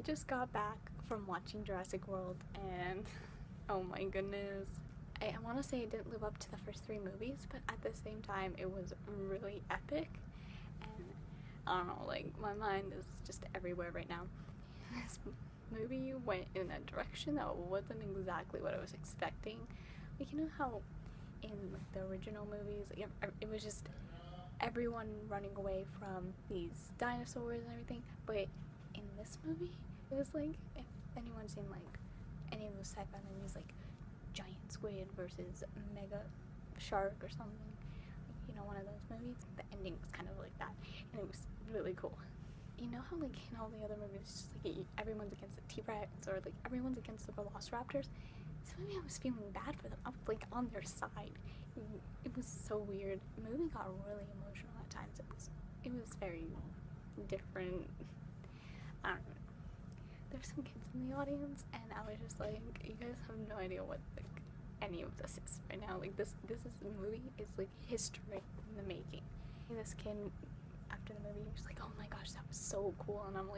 I just got back from watching Jurassic World and oh my goodness. I want to say it didn't live up to the first three movies, but at the same time it was really epic. And I don't know, like my mind is just everywhere right now. This movie went in a direction that wasn't exactly what I was expecting. Like, you know how in like the original movies, like, it was just everyone running away from these dinosaurs and everything, but in this movie it was like, if anyone's seen like any of those sci-fi movies, like giant squid versus mega shark or something, you know, one of those movies, the ending was kind of like that, and it was really cool. You know how like in all the other movies, it's just like everyone's against the T-Rex or like everyone's against the Velociraptors. This movie, I was feeling bad for them. I was like on their side. It was so weird. The movie got really emotional at times. It was very different. I don't know. There's some kids in the audience, and I was just like, you guys have no idea what like any of this is right now. Like this is the movie. It's like history in the making. This kid after the movie was like, oh my gosh, that was so cool, and I'm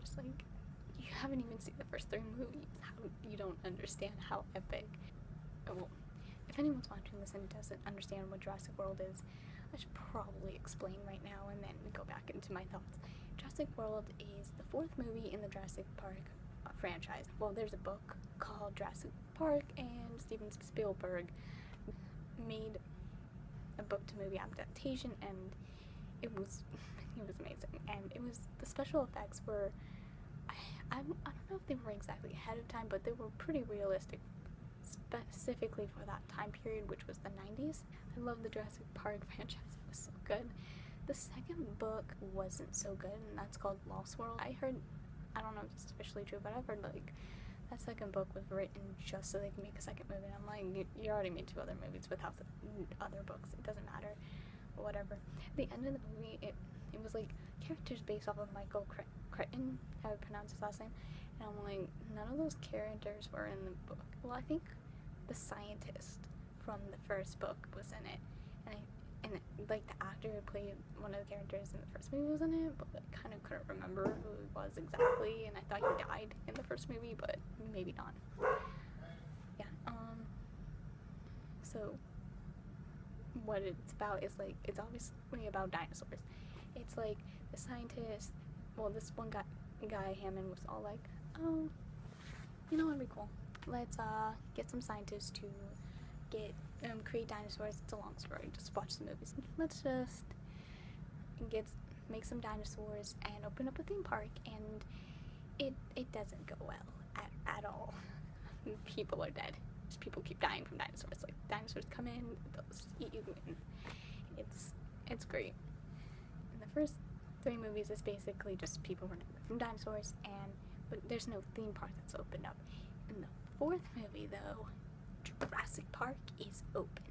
just like, you haven't even seen the first three movies. How you don't understand how epic. Well, if anyone's watching this and doesn't understand what Jurassic World is, I should probably explain right now and then go back into my thoughts. Jurassic World is the fourth movie in the Jurassic Park franchise. Well, there's a book called Jurassic Park, and Steven Spielberg made a book to movie adaptation, and it was amazing. And it was, the special effects were, I don't know if they were exactly ahead of time, but they were pretty realistic, specifically for that time period, which was the 90s. I love the Jurassic Park franchise. It was so good. The second book wasn't so good, and that's called Lost World. I don't know if this is officially true, but I've heard like that second book was written just so they can make a second movie. And I'm like, you already made two other movies without the other books. It doesn't matter, or whatever. At the end of the movie, it was like characters based off of Michael Crichton, how I pronounce his last name, and I'm like, none of those characters were in the book. Well, I think the scientist from the first book was in it, and like the actor who played one of the characters in the first movie was in it, but I kind of couldn't remember who it was exactly, and I thought he died in the first movie, but maybe not. Yeah. So what it's about is like, it's obviously about dinosaurs. It's like the scientist, well, this one guy Hammond was all like, oh, you know, it'd be cool. Let's get some scientists to create dinosaurs. It's a long story. Just watch the movies. Let's just make some dinosaurs and open up a theme park. And it doesn't go well at all. People are dead. Just people keep dying from dinosaurs. Like dinosaurs come in, they'll just eat you. And it's great. In the first three movies, it's basically just people running away from dinosaurs, but there's no theme park that's opened up. In the fourth movie, though, Jurassic Park is open,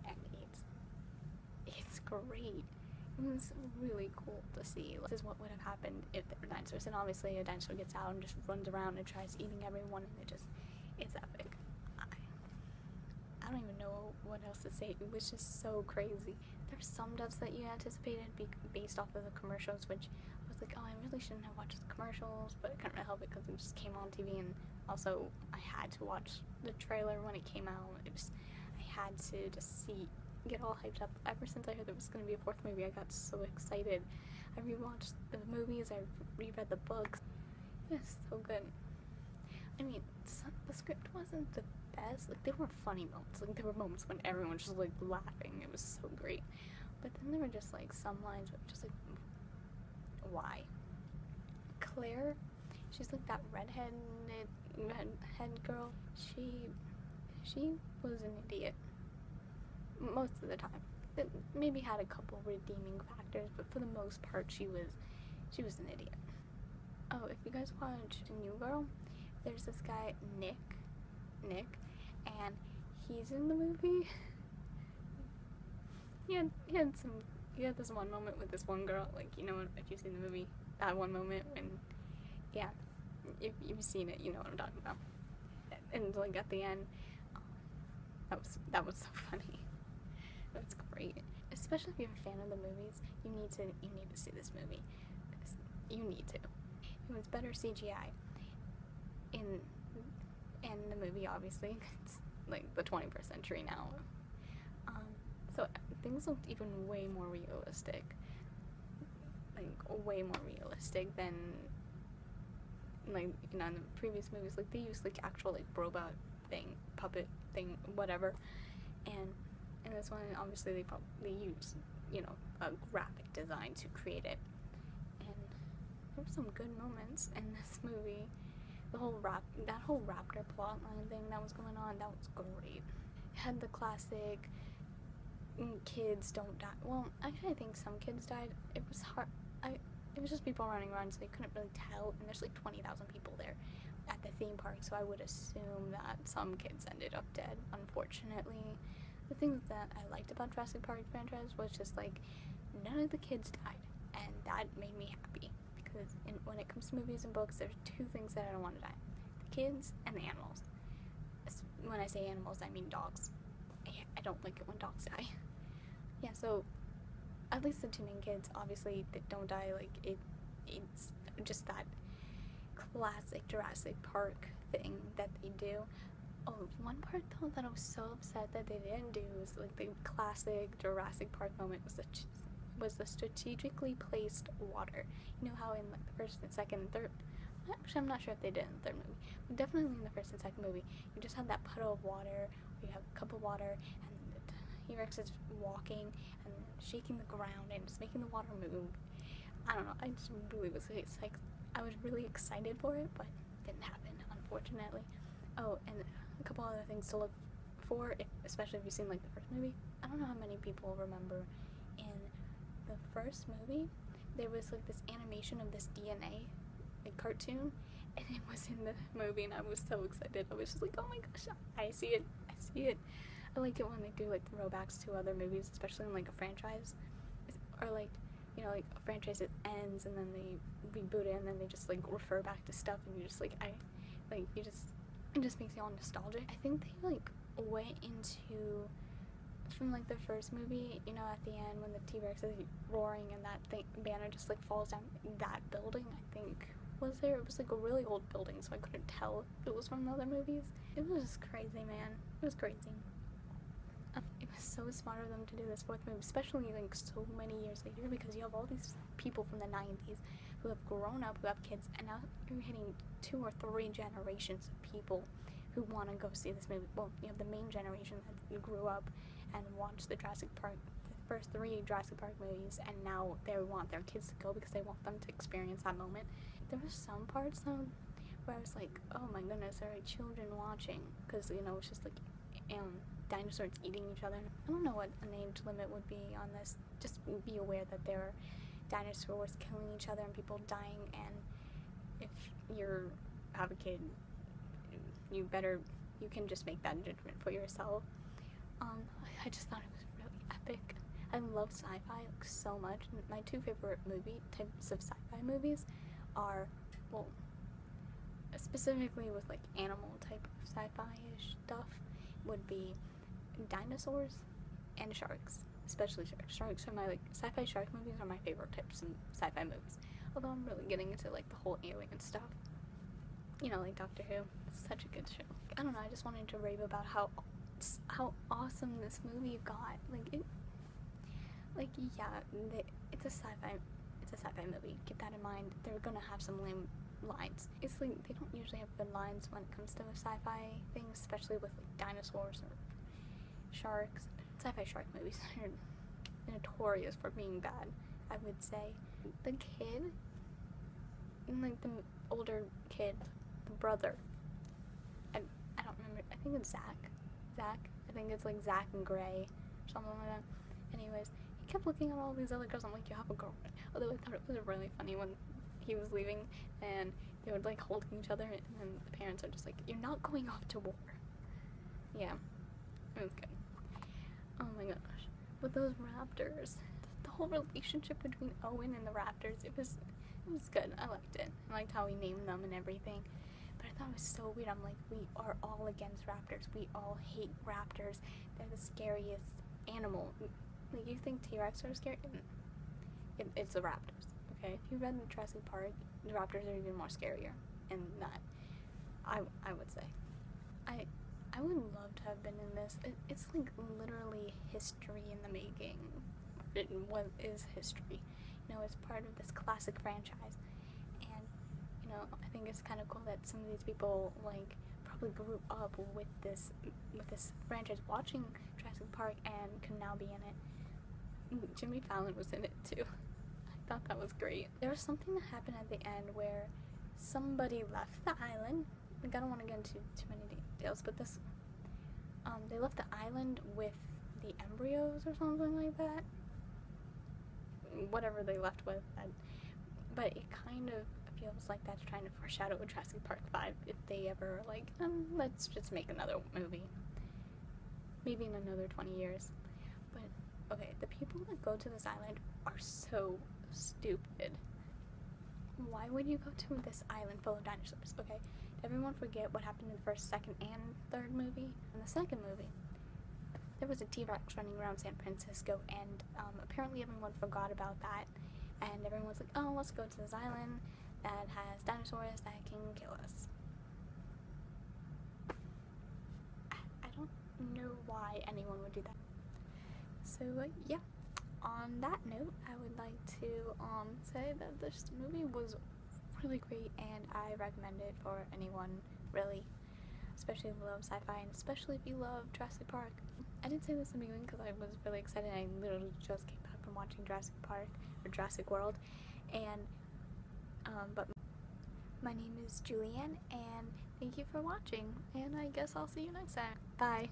and it's great. It was really cool to see. This is what would have happened if there were dinosaurs, and obviously a dinosaur gets out and just runs around and tries eating everyone, and it's epic. I don't even know what else to say. It was just so crazy. There's some deaths that you anticipated based off of the commercials, which I was like, oh, I really shouldn't have watched the commercials, but I couldn't really help it because it just came on TV, and also I had to watch the trailer when it came out. I had to just get all hyped up. Ever since I heard there was going to be a fourth movie, I got so excited. I rewatched the movies, I reread the books. It was so good. I mean, the script wasn't the best. Like, there were funny moments. Like, there were moments when everyone was just like laughing. It was so great. But then there were just like some lines where just like, why? Claire, she's like that redhead girl. She was an idiot most of the time. It maybe had a couple redeeming factors, but for the most part, she was an idiot. Oh, if you guys watch New Girl, there's this guy Nick, and he's in the movie. He had this one moment with this one girl, like, you know, if you've seen the movie, that one moment when, yeah, if you've seen it, you know what I'm talking about. And like at the end, that was so funny. That's great. Especially if you're a fan of the movies, you need to see this movie. You need to. It was better CGI in the movie, obviously. It's like the 21st century now. So things looked even way more realistic. Like, way more realistic than, like, you know, in the previous movies. Like, they used, like, actual, like, robot thing, puppet thing, whatever. And in this one, obviously, they use, you know, a graphic design to create it. And there were some good moments in this movie. That whole raptor plotline thing that was going on, that was great. It had the classic kids don't die. Well, actually, I think some kids died. It was hard. It was just people running around, so you couldn't really tell. And there's like 20,000 people there at the theme park, so I would assume that some kids ended up dead, unfortunately. The thing that I liked about Jurassic Park franchise was just like none of the kids died, and that made me happy. Because when it comes to movies and books, there's two things that I don't want to die: the kids and the animals. When I say animals, I mean dogs. I don't like it when dogs die. Yeah, so at least the two main kids, obviously, they don't die. Like, it's just that classic Jurassic Park thing that they do. Oh, one part though that I was so upset that they didn't do was like the classic Jurassic Park moment was the strategically placed water. You know how in like the first and second and third, actually I'm not sure if they did in the third movie, but definitely in the first and second movie, you just had that puddle of water, where you have a cup of water, and the T-Rex is walking and shaking the ground and just making the water move. I don't know, I just really was like, I was really excited for it, but it didn't happen, unfortunately. Oh, and a couple other things to look for, especially if you've seen like the first movie. I don't know how many people remember in the first movie there was like this animation of this DNA like cartoon, and it was in the movie, and I was so excited. I was just like, oh my gosh, I see it. I like it when they do like throwbacks to other movies, especially in like a franchise, or like, you know, like a franchise that ends and then they reboot it and then they just like refer back to stuff, and you just like it just makes you all nostalgic. I think they like went into, from like the first movie, you know, at the end when the T-Rex is roaring and that banner just like falls down, that building I think was there. It was like a really old building, so I couldn't tell if it was from the other movies. It was just crazy, man. It was crazy. It was so smart of them to do this fourth movie, especially like so many years later, because you have all these people from the 90s who have grown up, who have kids, and now you're hitting 2 or 3 generations of people who want to go see this movie. Well, you have the main generation that grew up and watched the first 3 Jurassic Park movies, and now they want their kids to go because they want them to experience that moment. There were some parts though where I was like, oh my goodness, there are children watching, because, you know, it's just like dinosaurs eating each other. I don't know what an age limit would be on this. Just be aware that there are dinosaurs killing each other and people dying, and if you have a kid, you can just make that judgment for yourself. I just thought it was really epic. I love sci-fi like so much. My 2 favorite types of sci-fi movies are, well, specifically with like animal type of sci-fi-ish stuff, would be dinosaurs and sharks, especially sharks. Sharks are my, like, sci-fi shark movies are my favorite types of sci-fi movies. Although I'm really getting into like the whole alien stuff. You know, like Doctor Who. It's such a good show. I don't know, I just wanted to rave about how awesome this movie got. It's a sci-fi movie. Keep that in mind. They're gonna have some lame lines. It's like they don't usually have good lines when it comes to sci-fi things, especially with like dinosaurs or sharks. Sci-fi shark movies are notorious for being bad, I would say. The kid, like the older kid, the brother, I don't remember, I think it's Zach. I think it's like Zach and Gray, something like that. Anyways, he kept looking at all these other girls. I'm like, you have a girlfriend. Although I thought it was really funny when he was leaving and they would like hold each other, and then the parents are just like, you're not going off to war. Yeah, it was good. Oh my gosh, with those raptors, the whole relationship between Owen and the raptors, it was good. I liked it. I liked how he named them and everything. But I thought it was so weird. I'm like, we are all against raptors. We all hate raptors. They're the scariest animal. Like, you think T-Rex are scary? It's the raptors, Okay, if you read Jurassic Park, the raptors are even more scarier in that, I would say. I would love to have been in this. It's like literally history in the making. What is history? You know, it's part of this classic franchise. And, you know, I think it's kind of cool that some of these people, like, probably grew up with this franchise, watching Jurassic Park, and can now be in it. Jimmy Fallon was in it too. I thought that was great. There was something that happened at the end where somebody left the island. Like, I don't want to get into too many details, but this, they left the island with the embryos or something like that. Whatever they left with, but it kind of feels like that's trying to foreshadow a Jurassic Park 5 if they ever, like, let's just make another movie. Maybe in another 20 years. But, okay, the people that go to this island are so stupid. Why would you go to this island full of dinosaurs? Okay, did everyone forget what happened in the first, second, and third movie? In the second movie, there was a T-Rex running around San Francisco, and apparently everyone forgot about that, and everyone was like, oh, let's go to this island that has dinosaurs that can kill us. I don't know why anyone would do that. So, yeah. On that note, I would like to say that this movie was really great, and I recommend it for anyone, really, especially if you love sci-fi, and especially if you love Jurassic Park. I didn't say this in the beginning because I was really excited. I literally just came back from watching Jurassic Park, or Jurassic World, and but my name is Julianne, and thank you for watching, and I guess I'll see you next time. Bye.